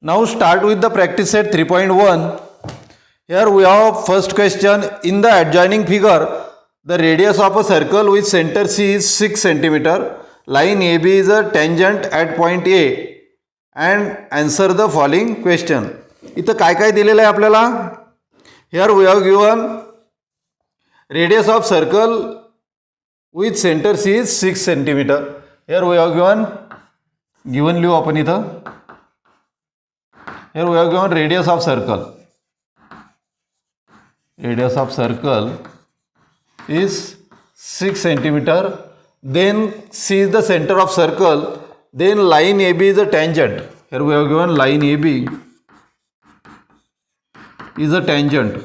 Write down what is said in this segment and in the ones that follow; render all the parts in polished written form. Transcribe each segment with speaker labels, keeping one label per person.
Speaker 1: Now start with the practice set 3.1. Here we have first question. In the adjoining figure, the radius of a circle with center C is 6 cm. Line AB is a tangent at point A and answer the following question. इथं काय काय दिलेलं आहे आपल्याला? Here we have given radius of circle with center C is 6 cm. Here we have given लिहू आपण इथं. Here we have given radius of circle. Radius of circle is 6 cm. Then C is the center of circle. Then line AB is a tangent. Here we have given line AB is a tangent.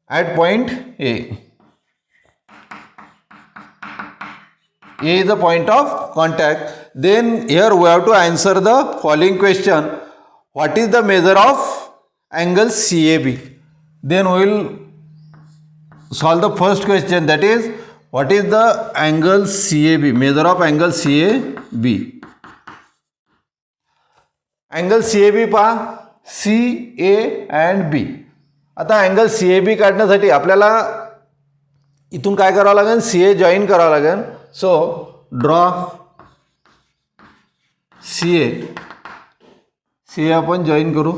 Speaker 1: At point A. A is the point of contact. Then here we have to answer the following question. What is the measure of angle CAB? Then we will solve the first question, that is what is the angle CAB, measure of angle CAB. Angle CAB पहा, CA and B. आता angle CAB काढण्यासाठी आपल्याला इथून काय करावं लागेल, CA join करावं लागेल. सो ड्रॉ CA आपण जॉईन करू.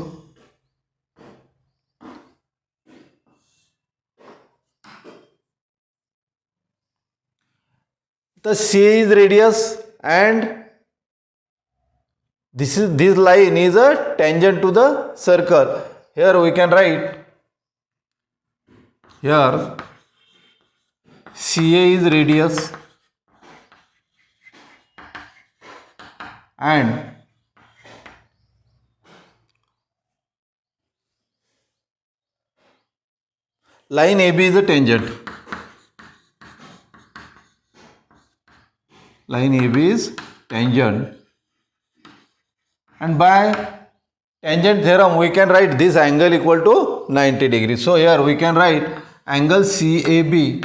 Speaker 1: तर CA is radius and this line is a tangent to the circle. Here we can write, here CA is radius and line AB is a tangent. Line AB is tangent. And by tangent theorem we can write this angle equal to 90 degrees. So here we can write angle CAB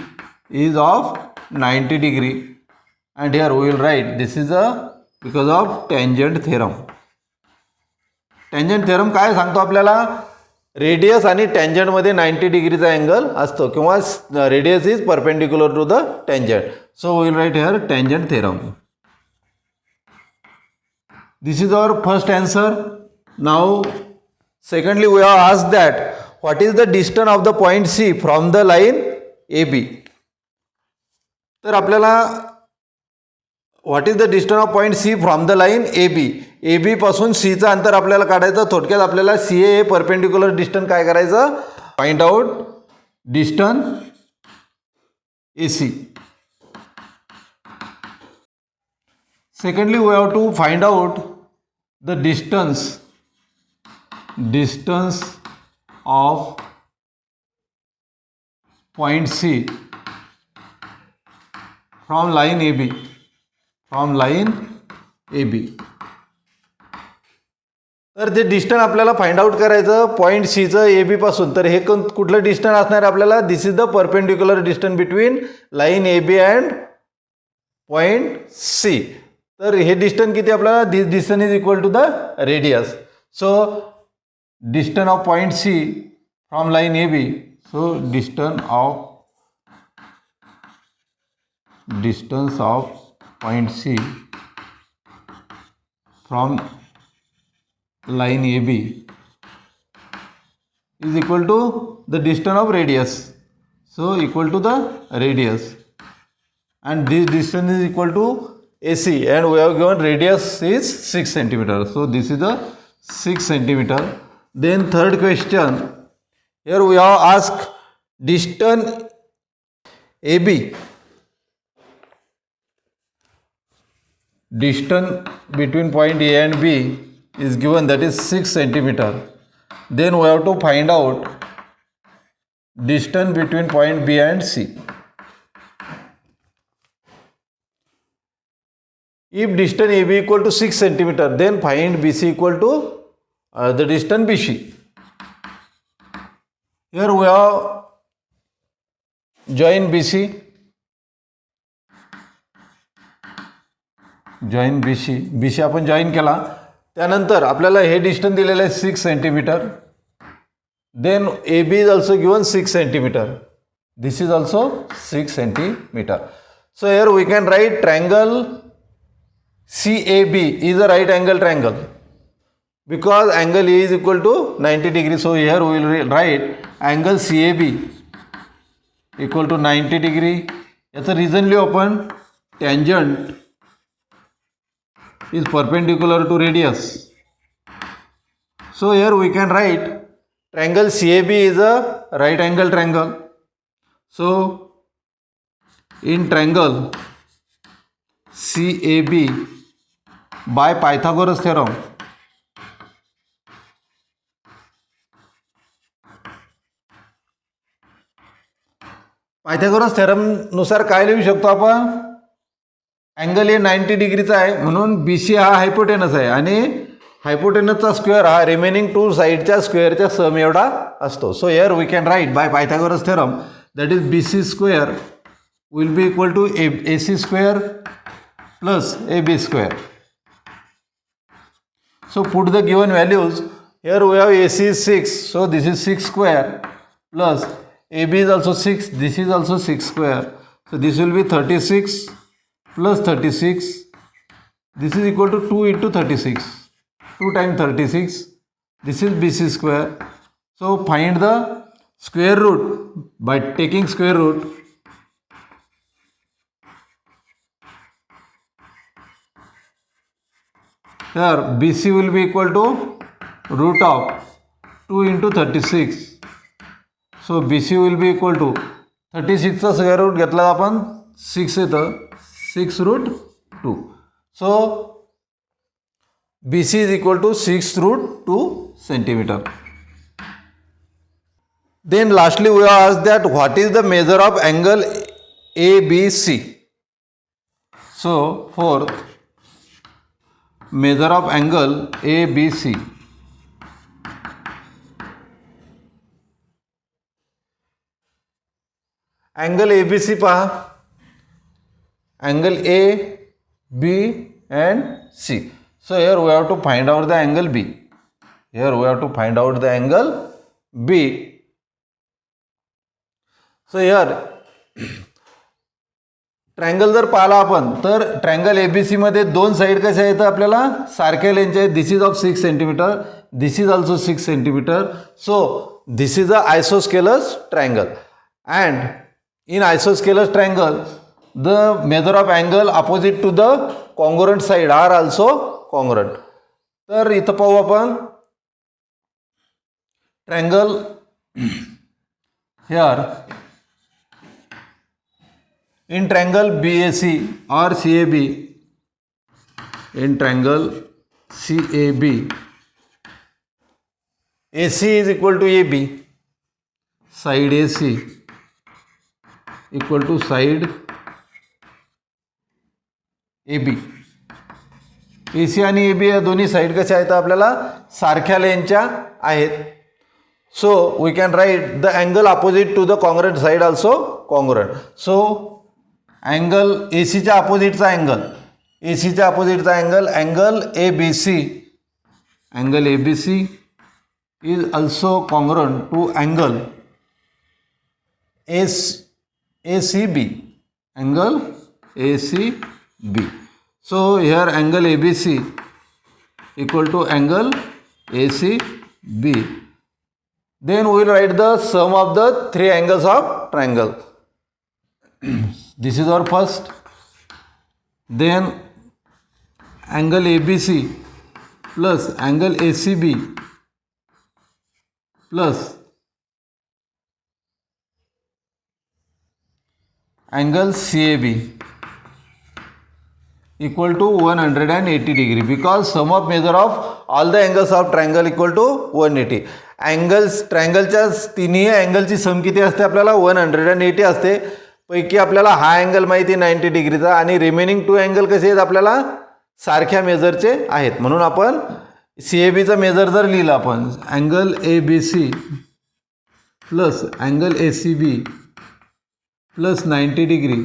Speaker 1: is of 90 degree, and here we will write this is because of tangent theorem. Tangent theorem काय सांगतो आपल्याला, radius आणि tangent मध्ये 90 डिग्रीचा angle असतो किंवा radius is perpendicular to the tangent. So we will write here tangent theorem. This is our first answer. Now secondly we have asked that what is the distance of the point C from the line AB. तर आपल्याला what is the distance of point C from the line AB. AB पासून C चं अंतर आपल्याला काढायचं. थोडक्यात आपल्याला CA हे perpendicular distance काय करायचं, find out distance AC. Secondly we have to find out the distance of point C from line AB. तर ते डिस्टन्स आपल्याला फाइंड आउट करायचं पॉईंट सी चं AB पासून. तर हे कुठलं डिस्टन्स असणार आपल्याला, this is the perpendicular distance between line AB and point C. तर हे डिस्टन्स किती आपल्याला, this distance is equal to the radius. So distance of point C from line AB. So distance of point C from line AB is equal to the distance of radius. So equal to the radius, and this distance is equal to AC, and we have given radius is 6 cm. So this is the 6 cm. Then third question, here we have asked distance AB. Distance between point A and B is given, that is 6 cm. Then we have to find out distance between point B and C. If distance AB equal to 6 cm, then find BC equal to the distance BC. Here we have join BC. Join B C आपण join केला. त्यानंतर आपल्याला हे distance दिलेलं आहे 6 centimetre. Then A B is also given 6 centimetre. This is also 6 centimetre. So here we can write triangle CAB is a right angle triangle because angle A is equal to 90 degree. So here we will write angle CAB equal to 90 degree. याचं reason लिहू आपण. Tangent is perpendicular to radius. So here we can write triangle CAB is a right angle triangle. So in triangle CAB by Pythagoras theorem, Pythagoras theorem नुसार काय लिहू शकतो आपण. Angle A 90 डिग्रीचा आहे म्हणून BC हा हायपोटेनस आहे आणि हायपोटेनसचा स्क्वेअर हा रिमेनिंग 2 साईडच्या स्क्वेअरच्या सम एवढा असतो. So here we can write by Pythagoras theorem that is BC square will be equal to AC square plus AB square. So put the given values. Here we have AC is 6, so this is 6 square plus AB is also 6, this is also 6 square. So this will be 36 plus 36. This is equal to 2 into 36. 2 times 36. This is BC square. So find the square root by taking square root. Here BC will be equal to root of 2 into 36. So BC will be equal to 36 चा square root घेतला आपण 6 येतं 6 root 2. So BC is equal to 6 root 2 centimeter. Then lastly we are asked that what is the measure of angle ABC. So fourth, measure of angle ABC. Angle ABC पहा. Angle A, B and C. So here we have to find out the angle B. Here we have to find out the angle B. So here triangle जर पाहिला आपण तर triangle ABC मध्ये दोन side कशा आहेत आपल्याला सारख्या लेंथच्या आहेत. This is of 6 centimetre, this is also 6 centimetre. So this is a isosceles triangle and in isosceles triangle the measure of angle opposite to the congruent side are also congruent. तर इथं पाहू आपण triangle here in triangle BAC or CAB, in triangle CAB, AC is equal to AB, side AC equal to side AB. AC आणि AB या दोन्ही side कशा आहेत आपल्याला सारख्या लेंथच्या आहेत. So we can write the angle opposite to the congruent side also congruent. So angle एसीच्या अपोजिटचा अँगल एसीच्या अपोजिटचा angle ABC, angle ABC is also congruent to angle ACB, angle ACB. So here angle ABC equal to angle ACB. Then we will write the sum of the three angles of triangle. This is our first. Then angle ABC plus angle ACB plus angle CAB equal to 180 degree, because sum of measure of all the angles of triangle equal to 180. Angles ट्रायंगलच्या तिन्ही अँगलची sum किती असते आपल्याला 180 असते. पैकी आपल्याला हा angle माहिती 90 डिग्रीचा आणि रिमेनिंग 2 अँगल कसे आहेत आपल्याला सारख्या मेजरचे आहेत. म्हणून आपण CABचा मेजर जर लिहिला आपण angle ABC plus angle ACB plus 90 degree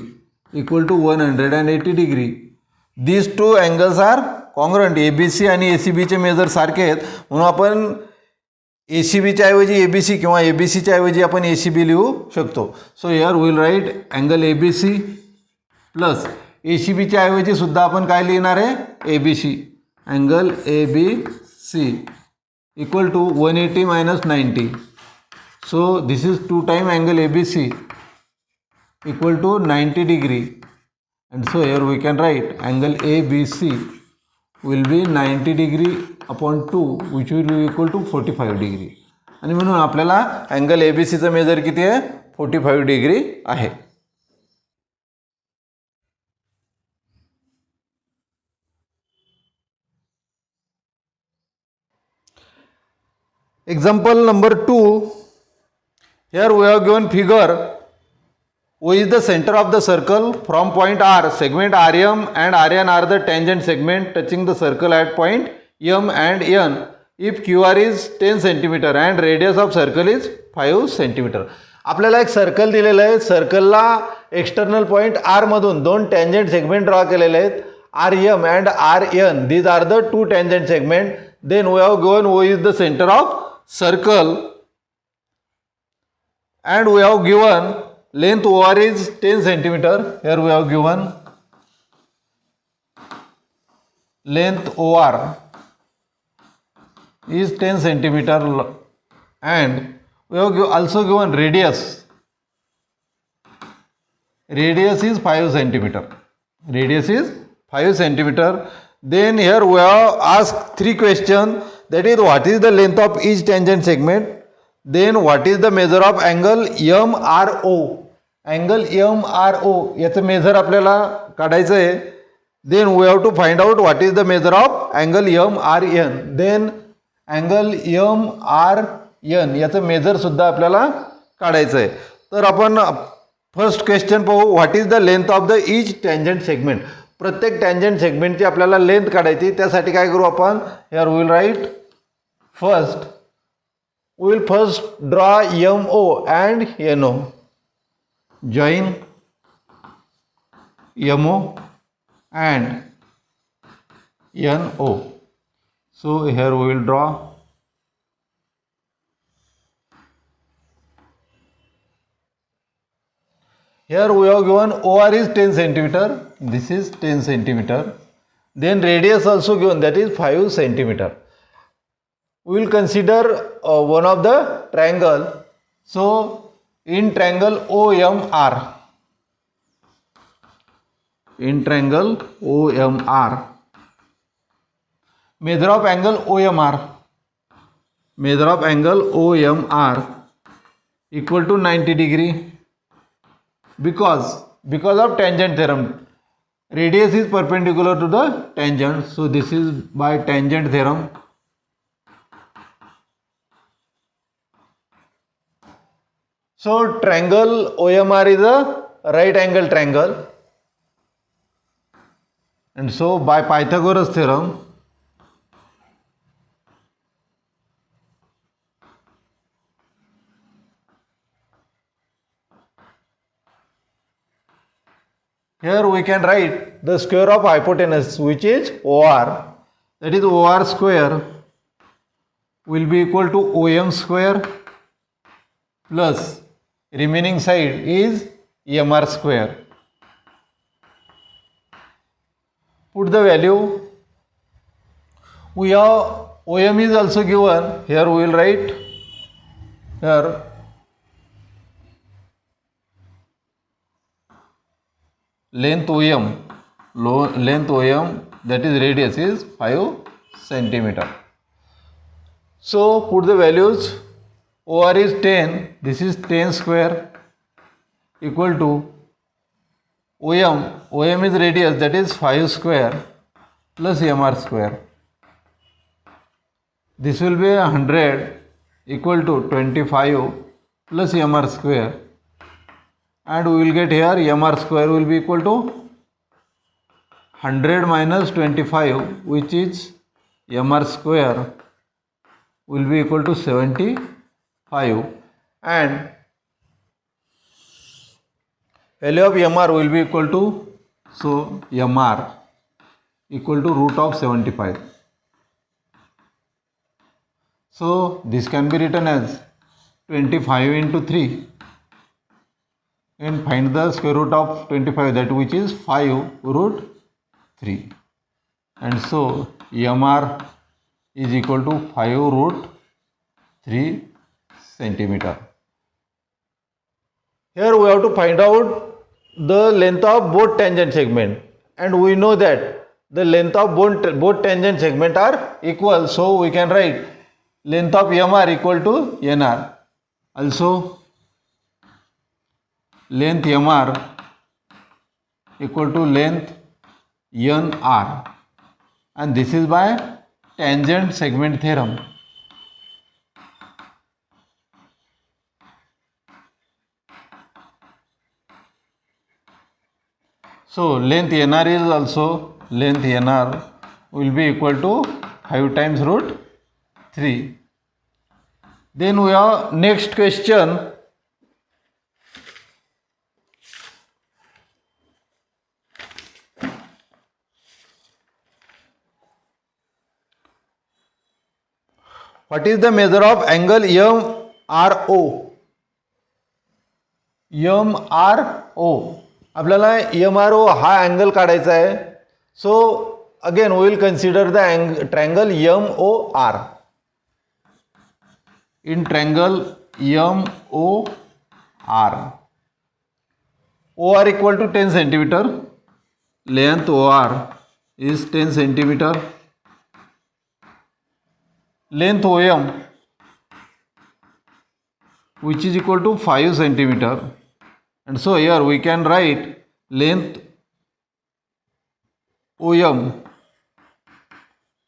Speaker 1: equal to 180 degree. these two angles are congruent. ABC आणि ACB चे मेजर सारखे आहेत म्हणून आपण ACB च्या ऐवजी ABC किंवा ABC च्या ऐवजी आपण ACB लिहू शकतो. So here we will write angle ABC plus ACB च्या ऐवजी सुद्धा आपण काय लिहिणार आहे ABC. Angle ABC equal to 180 minus 90. So this is 2 time angle ABC equal to 90 degree, and so here we can write angle ABC will be 90 degree upon 2 which will be equal to 45 degree. आणि म्हणून आपल्याला angle ABC चं major किती आहे 45 degree आहे. Example number 2. Here we have given figure. O is the center of the circle. From point R, segment RM and RN are the tangent segment touching the circle at point M and N. If QR is 10 cm and radius of circle is 5 cm. आपल्याला एक circle दिलेलं आहे. सर्कलला external point R मधून दोन tangent segment draw केलेले आहेत. RM and RN. These are the two tangent segment. Then we have given O is the center of circle and we have given length OR is 10 centimeter. Here we have given length OR is 10 centimeter and we have also given radius. Radius is 5 centimeter. Radius is 5 centimeter. Then here we have asked three questions, that is what is the length of each tangent segment, then what is the measure of angle MRO. Angle MRO याचं measure आपल्याला काढायचं आहे. Then we have to find out what is the measure of angle MRN. Then angle MRN याचं measure सुद्धा आपल्याला काढायचं आहे. तर आपण फर्स्ट क्वेश्चन पाहू. What is the length of the each tangent segment. प्रत्येक टँजंट सेगमेंटची आपल्याला लेंथ काढायची. त्यासाठी काय करू आपण, here we will write first we will first draw MO and NO. Join MO and NO. So here we will draw. Here we have given OR is 10 centimeter. This is 10 centimeter. Then radius also given, that is 5 centimeter. We will consider one of the triangle. So in triangle OMR, measure of angle OMR equal to 90 degree because of tangent theorem. Radius is perpendicular to the tangent, so this is by tangent theorem. So triangle OMR is a right angle triangle, and so by Pythagoras theorem here we can write the square of hypotenuse, which is OR, that is OR square will be equal to OM square plus remaining side is MR square. Put the value. We have OM is also given. Here we will write here length OM, that is radius is 5 centimeter. So put the values. OR is 10, this is 10 square equal to OM is radius, that is 5 square plus MR square. This will be 100 equal to 25 plus MR square, and we will get here MR square will be equal to 100 minus 25, which is MR square will be equal to 75, and value of MR will be equal to, so MR equal to root of 75. So this can be written as 25 into 3 and find the square root of 25, that which is 5 root 3. And so MR is equal to 5 root 3 centimeter. Here we have to find out the length of both tangent segment, and we know that the length of both tangent segment are equal, so we can write length of MR equal to NR. Also length MR equal to length NR, and this is by tangent segment theorem. So length NR is also, length NR will be equal to 5 times root 3. Then we have next question. What is the measure of angle MRO? MRO. आपल्याला MRO हा angle काढायचा आहे. So again we will consider the triangle MOR. In triangle MOR, OR equal to 10 centimeter. Length OR is 10 centimeter. Length OM, which is equal to 5 centimeter. And so here we can write length OM.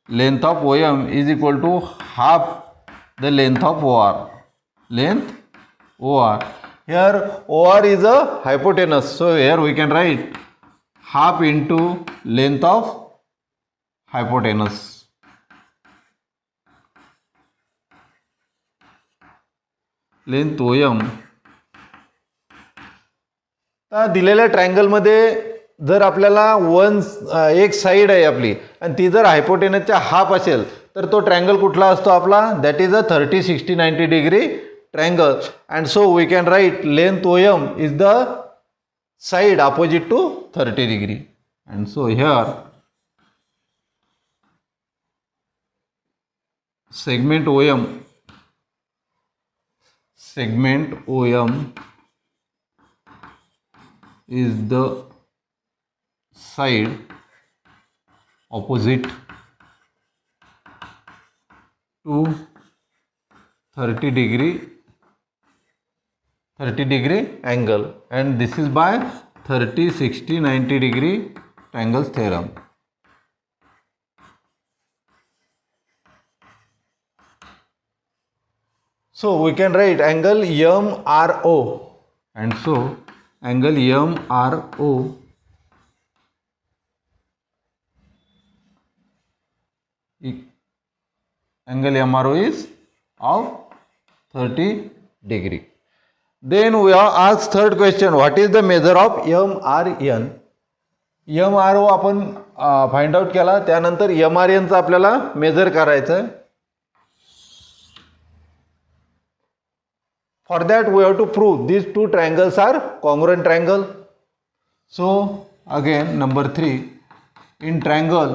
Speaker 1: Length of OM is equal to half the length of OR. Length OR. Here OR is a hypotenuse. So here we can write half into length of hypotenuse. Length OM. दिलेल्या ट्रायंगलमध्ये जर आपल्याला एक side आहे आपली आणि ती जर हायपोटेनसच्या half असेल तर तो ट्रायंगल कुठला असतो आपला, that is a 30, 60, 90 degree triangle. And so we can write length OM is the side opposite to 30 degree. And so here segment OM is the side opposite to 30 degree angle, and this is by 30, 60, 90 degree triangles theorem. So we can write angle MRO, and so angle MRO is of 30 degree. Then we have asked third question, what is the measure of MRN? MRO आपण find out केला, त्यानंतर MRN चा आपल्याला major करायचं आहे. For that we have to prove these two triangles are congruent triangle. So again number 3, in triangle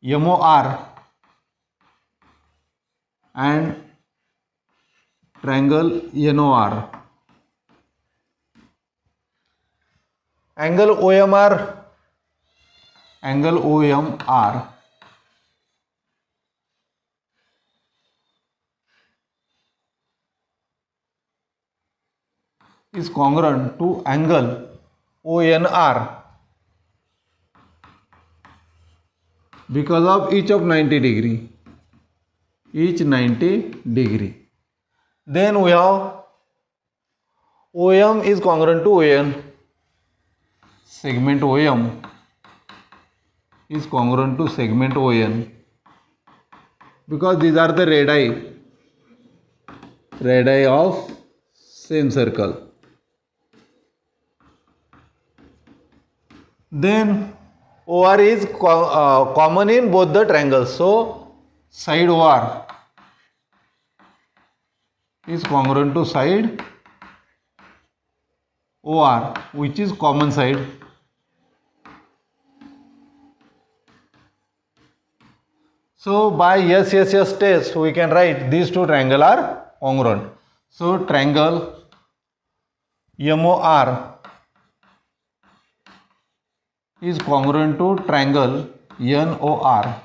Speaker 1: MOR and triangle NOR, angle OMR is congruent to angle ONR because of each 90 degree. Then we have OM is congruent to ON. Segment OM is congruent to segment ON because these are the radii of same circle. Then OR is common in both the triangles. So side OR is congruent to side OR, which is common side. So by SSS test we can write these two triangles are congruent. So triangle MOR is congruent to triangle NOR.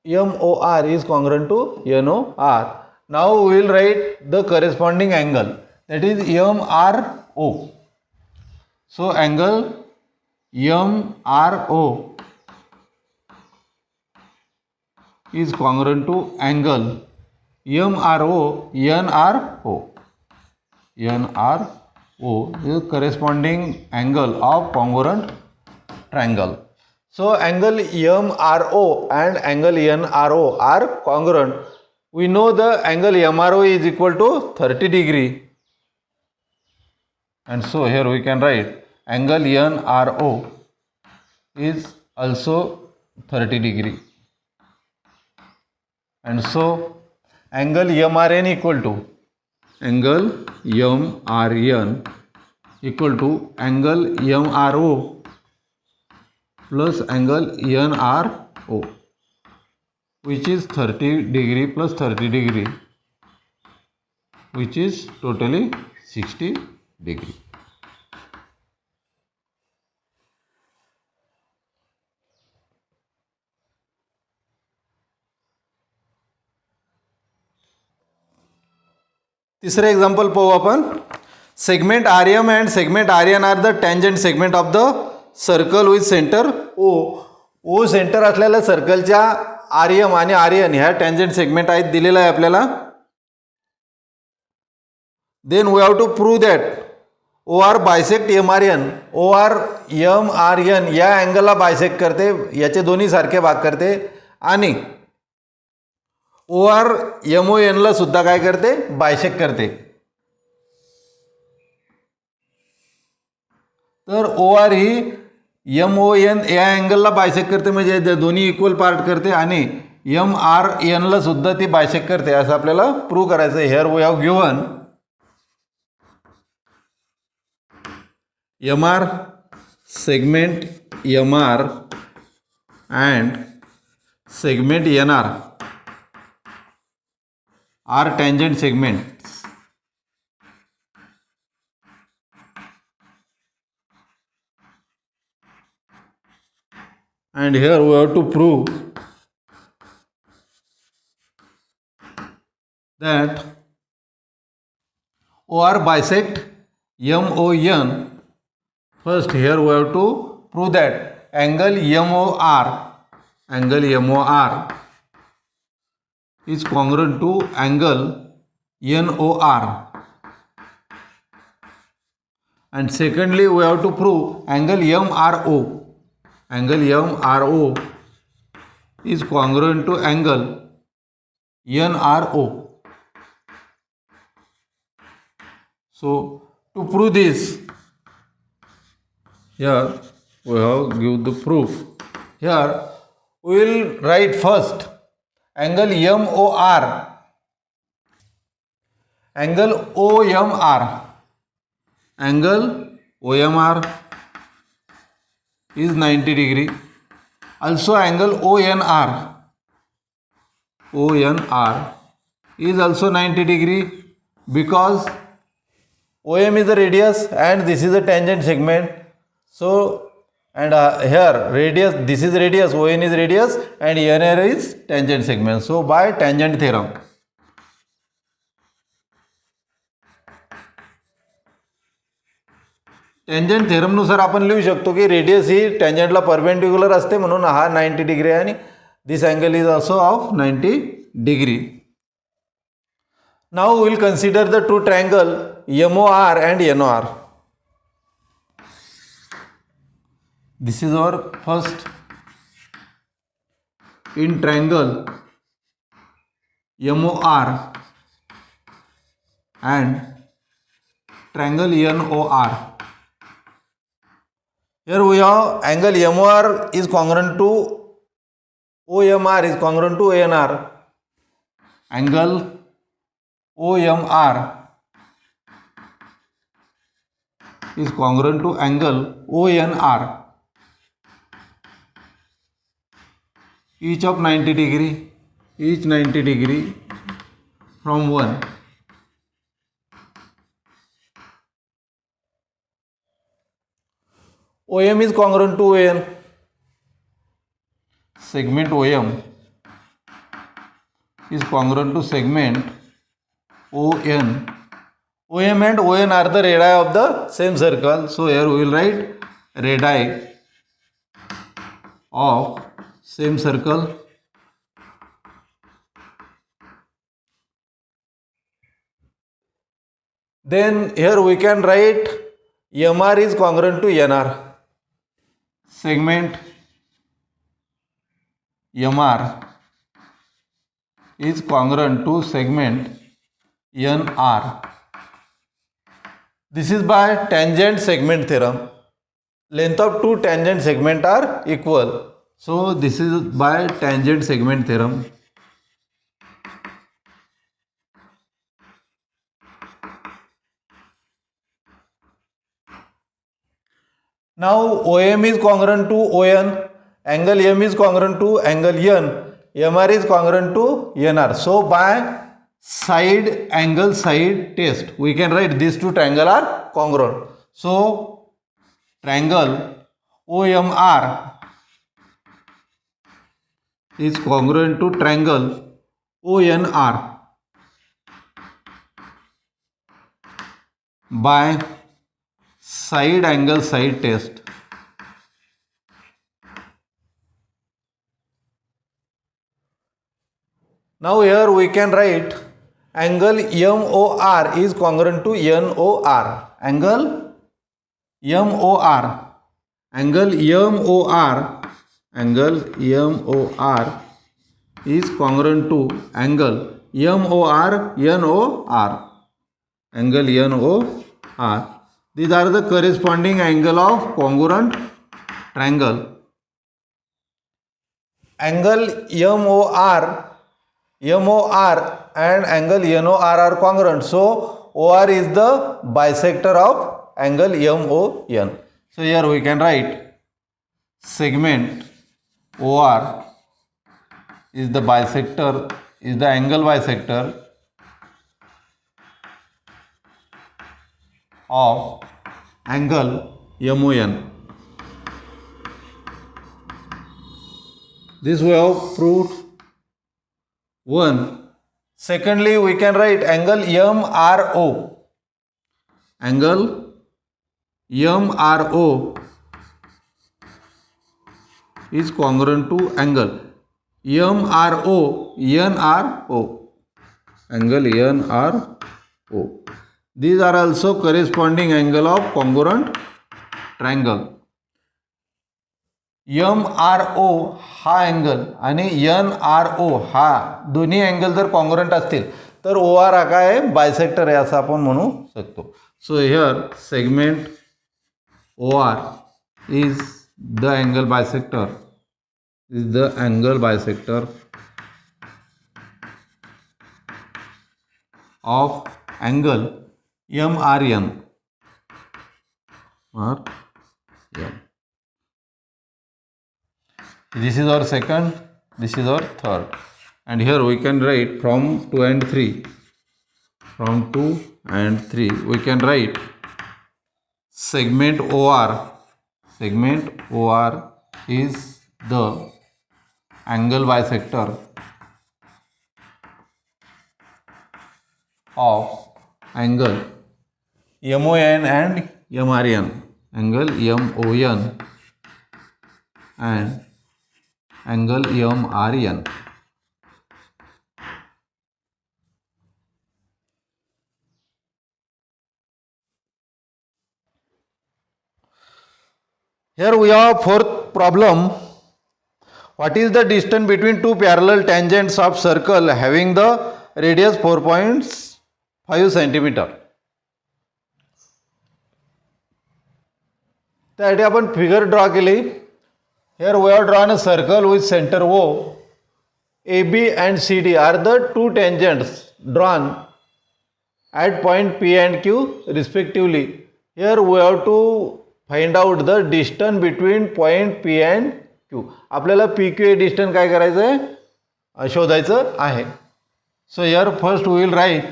Speaker 1: MOR is congruent to NOR. Now we will write the corresponding angle, that is MRO. So angle MRO is congruent to angle MRO NRO. NRO is corresponding angle of congruent triangle. So angle MRO and angle NRO are congruent. We know the angle MRO is equal to 30 degree. And so here we can write angle NRO is also 30 degree. And so angle MRN equal to angle MRN equal to angle MRO plus angle NRO, which is 30 degree plus 30 degree, which is totally 60 degree. तिसरे example पाहू आपण. Segment RM and segment RN are the tangent segment of the circle with center O. O centre असलेल्या सर्कलच्या RM आणि RN ह्या tangent segment आहेत, दिलेला आहे आपल्याला. Then we have to prove that OR bisect MRN. OR MRN या अँगलला bisect करते, याचे दोन्ही सारखे भाग करते, आणि OR MON ला सुद्धा काय करते, बायसेक्ट करते. तर OR ही MON या अँगलला बायसेक्ट करते, म्हणजे दोन्ही इक्वल पार्ट करते, आणि MRN ला सुद्धा ती बायसेक्ट करते, असं आपल्याला प्रूव्ह करायचं आहे. Here we have given MR segment MR and segment NR are tangent segments. And here we have to prove that OR bisect MON. First here we have to prove that angle MOR is congruent to angle NOR. And secondly we have to prove angle MRO. Angle MRO is congruent to angle NRO. So to prove this, here we have give the proof. Here we will write first angle MOR. Angle OMR. Angle OMR is 90 degree. Also angle ONR. ONR is also 90 degree, because OM is the radius and this is a tangent segment. So and here radius, this is radius, ON is radius, and NR is tangent segment. So by tangent theorem, tangent theorem नुसार आपण लिहू शकतो की radius ही टेंजंटला perpendicular असते, म्हणून हा 90 degree आहे, आणि this angle is also of 90 degree. Now we will consider the two triangle MOR and NOR. This is our first in triangle MOR and triangle NOR. Here we have angle MOR is congruent to OMR is congruent to ANR. Angle OMR is congruent to angle ONR, each of 90 degree, each 90 degree from 1. OM is congruent to ON. Segment OM is congruent to segment ON. OM and ON are the radii of the same circle. So here we will write radii of same circle. Then here we can write MR is congruent to NR. Segment MR is congruent to segment NR. This is by tangent segment theorem. Length of two tangent segment are equal. So this is by tangent segment theorem. Now OM is congruent to ON, angle M is congruent to angle N, MR is congruent to NR. So by side angle side test, we can write these two triangles are congruent. So triangle OMR is congruent to triangle ONR by side angle side test. Now here we can write angle MOR is congruent to NOR. Angle MOR is congruent to angle MOR NOR. Angle NOR. These are the corresponding angle of congruent triangle. Angle MOR and angle NOR are congruent. So OR is the bisector of angle MON. So here we can write segment OR is the bisector, is the angle bisector of angle MON. This we have proved. 1. Secondly, we can write angle MRO. Angle MRO is congruent to angle MRO NRO. Angle NRO. These are also corresponding angle of congruent triangle. MRO हा angle आणि NRO हा दोन्ही angle जर congruent असतील तर OR हा काय आहे बायसेक्टर आहे असं आपण म्हणू शकतो. So here segment OR is the angle bisector of angle MRN. This is our second, this is our third, and here we can write from 2 and 3. From 2 and 3 we can write segment OR. Segment OR is the angle bisector of angle MON and MRN. Angle MON and angle MRN. Here we have fourth problem. What is the distance between two parallel tangents of circle having the radius 4.5 centimeter? त्यासाठी आपण figure draw केली. Here we have drawn a circle with centre O. AB and CD are the two tangents drawn at point P and Q respectively. Here we have to find out the distance between point P and Q. आपल्याला PQ हे distance काय करायचं आहे, शोधायचं आहे. So here first we will write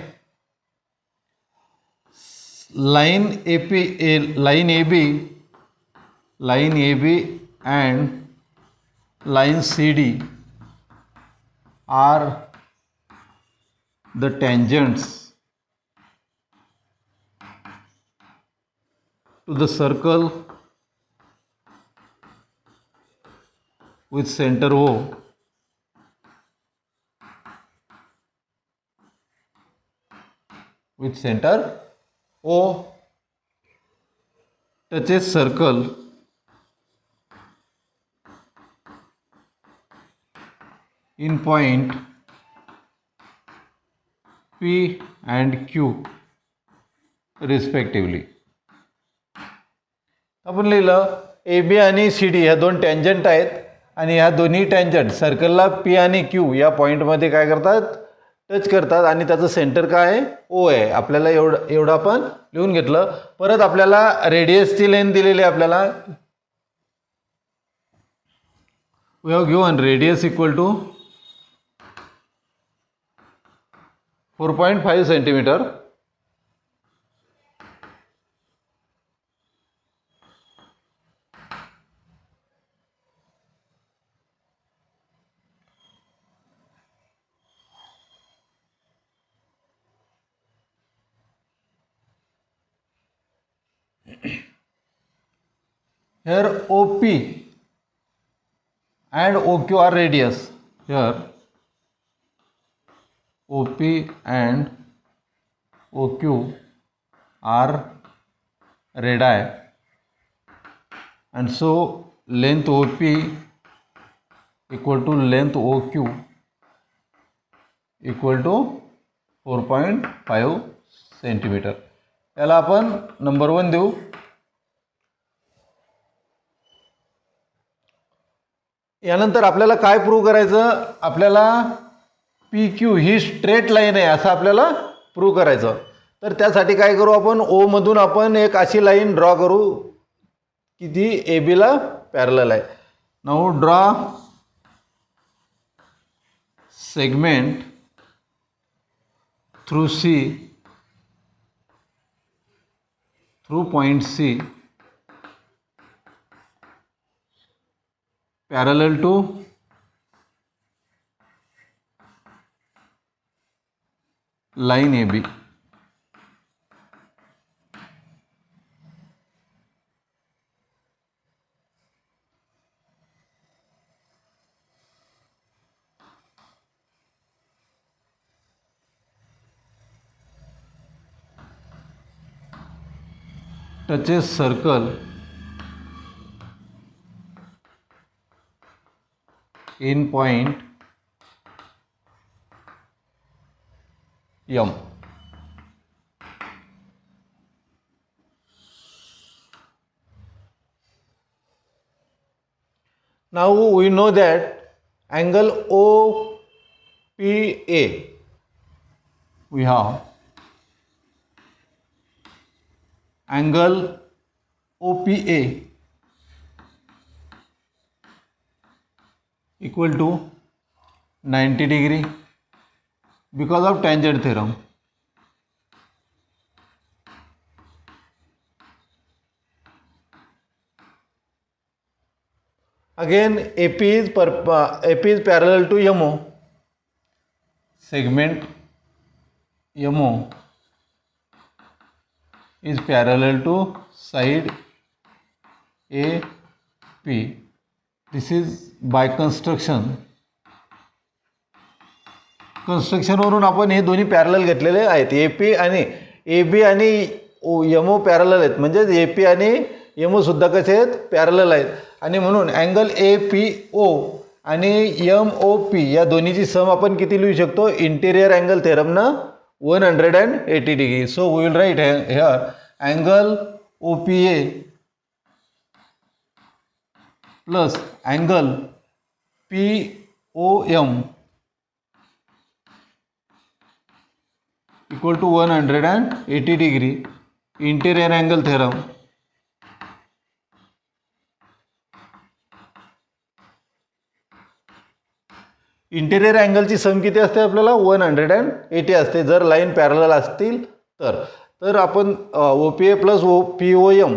Speaker 1: line AB and line CD are the tangents to the circle with center O. With center O touches circle in point P and Q respectively. आपण लिहिलं AB आणि CD ह्या दोन tangent आहेत आणि ह्या दोन्ही tangent सर्कलला P आणि Q या पॉईंटमध्ये काय करतात, टच करतात आणि त्याचं सेंटर काय आहे, O आहे. आपल्याला एवढं आपण लिहून घेतलं. परत आपल्याला रेडियसची लेंथ दिलेली आहे. आपल्याला we have given radius equal to 4.5 centimetre. Here OP and OQ are radius. Here OP and OQ are radii, and so length OP equal to length OQ equal to 4.5 centimetre. याला आपण number 1 देऊ. यानंतर आपल्याला काय prove करायचं, आपल्याला PQ ही straight line आहे असं आपल्याला प्रूव्ह करायचं. तर त्यासाठी काय करू, आपण O मधून आपण एक अशी लाईन ड्रॉ करू की ती AB ला पॅरलल आहे. Now draw segment through C through point C parallel to line AB. Touches circle in point M. Now we know that angle OPA, we have angle OPA equal to 90 degree because of tangent theorem. Again AP is parallel to MO. Segment MO is parallel to side AP. This is by construction. वरून आपण हे दोन्ही parallel घेतलेले आहेत. AP आणि AB आणि MO parallel आहेत, म्हणजे AP आणि MO सुद्धा कसे आहेत, पॅरलल आहेत. आणि म्हणून अँगल APO आणि MOP या दोन्हीची सम आपण किती लिहू शकतो, इंटिरियर अँगल थेरमनं 180 degree. So we will write here angle OPA plus angle POM equal to 180 degree. Interior angle theorem. Interior अँगलची सम किती असते आपल्याला 180 असते जर लाईन पॅरलल असतील तर आपण OPA plus POM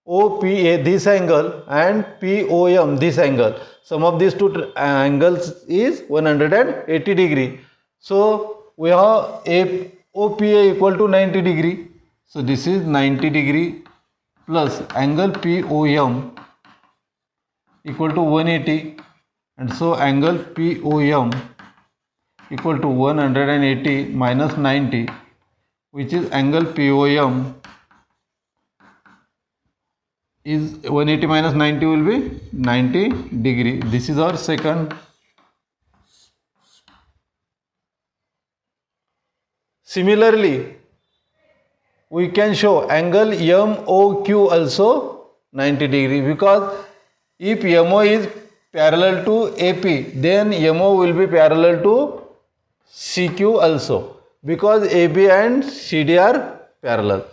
Speaker 1: OPA this angle and POM this angle, sum of these two angles is 180 degree. So we have OPA equal to 90 degree. So this is 90 degree plus angle POM equal to 180, and so angle POM equal to 180 minus 90, which is angle POM is 180 minus 90 will be 90 degree. This is our second. Similarly, we can show angle MOQ also 90 degree, because if MO is parallel to AP, then MO will be parallel to CQ also, because AB and CD are parallel.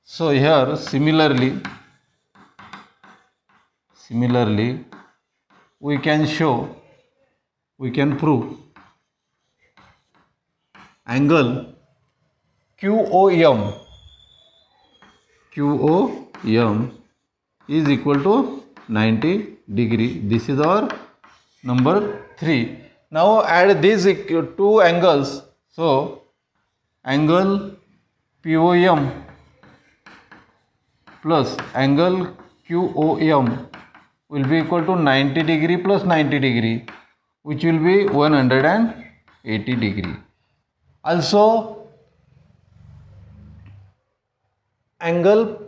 Speaker 1: So here similarly we can prove angle QOM is equal to 90 degree. This is our number 3. Now add these two angles. So angle POM plus angle QOM will be equal to 90 degree plus 90 degree, which will be 180 degree. Also angle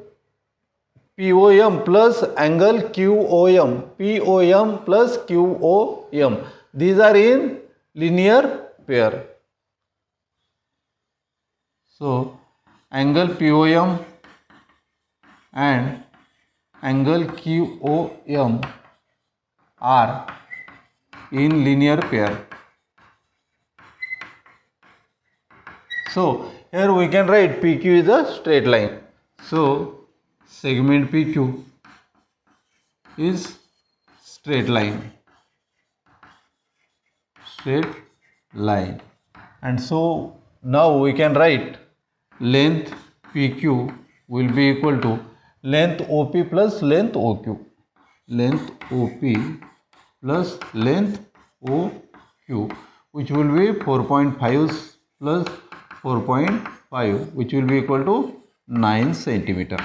Speaker 1: POM plus angle QOM, POM plus QOM, these are in linear pair. So angle POM and angle QOM are in linear pair. So here we can write PQ is a straight line. So segment PQ is straight line, and so now we can write length PQ will be equal to length OP plus length OQ, length OP plus length OQ, which will be 4.5 plus 4.5, which will be equal to 9 centimeter.